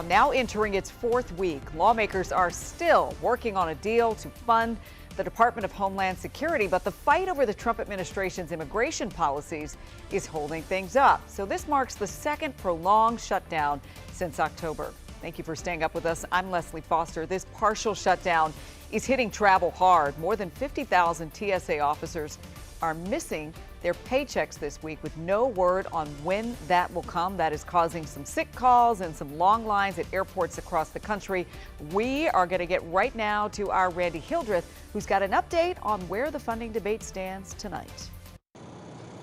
Now entering its fourth week, lawmakers are still working on a deal to fund the Department of Homeland Security, but the fight over the Trump administration's immigration policies is holding things up. So this marks the second prolonged shutdown since October. Thank you for staying up with us. I'm Leslie Foster. This partial shutdown is hitting travel hard. More than 50,000 TSA officers are missing their paychecks this week with no word on when that will come. That is causing some sick calls and some long lines at airports across the country. We are going to get right now to our Randy Hildreth, who's got an update on where the funding debate stands tonight.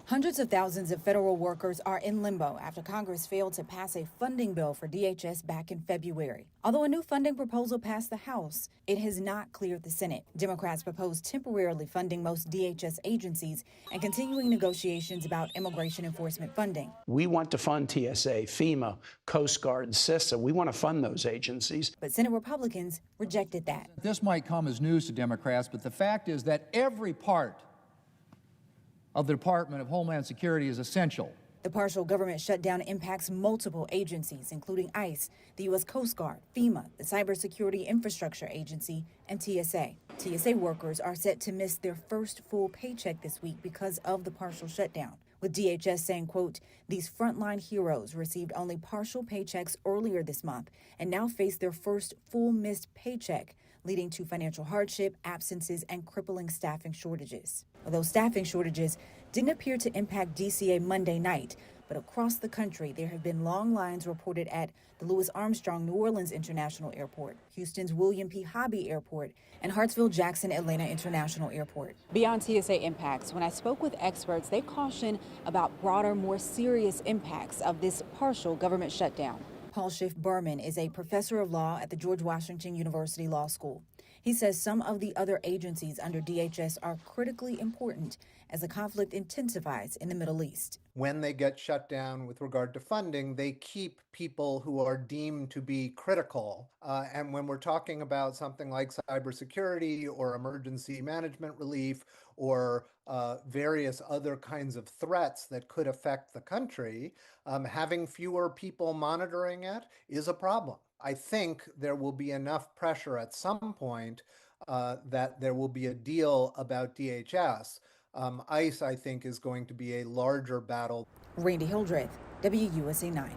Hundreds of thousands of federal workers are in limbo after Congress failed to pass a funding bill for DHS back in February. Although a new funding proposal passed the House, it has not cleared the Senate. Democrats propose temporarily funding most DHS agencies and continuing negotiations about immigration enforcement funding. We want to fund TSA, FEMA, Coast Guard, CISA. We want to fund those agencies. But Senate Republicans rejected that. This might come as news to Democrats, but the fact is that every part of the Department of Homeland Security is essential. The partial government shutdown impacts multiple agencies, including ICE, the U.S. Coast Guard, FEMA, the Cybersecurity Infrastructure Agency, and TSA. TSA workers are set to miss their first full paycheck this week because of the partial shutdown, with DHS saying, quote, "These frontline heroes received only partial paychecks earlier this month and now face their first full missed paycheck, leading to financial hardship, absences, and crippling staffing shortages." Although staffing shortages didn't appear to impact DCA Monday night, but across the country, there have been long lines reported at the Louis Armstrong New Orleans International Airport, Houston's William P. Hobby Airport, and Hartsfield-Jackson Atlanta International Airport. Beyond TSA impacts, when I spoke with experts, they caution about broader, more serious impacts of this partial government shutdown. Paul Schiff-Berman is a professor of law at the George Washington University Law School. He says some of the other agencies under DHS are critically important as the conflict intensifies in the Middle East. When they get shut down with regard to funding, they keep people who are deemed to be critical. And when we're talking about something like cybersecurity or emergency management relief or various other kinds of threats that could affect the country, having fewer people monitoring it is a problem. I think there will be enough pressure at some point that there will be a deal about DHS. ICE, I think, is going to be a larger battle. Randy Hildreth, WUSA 9.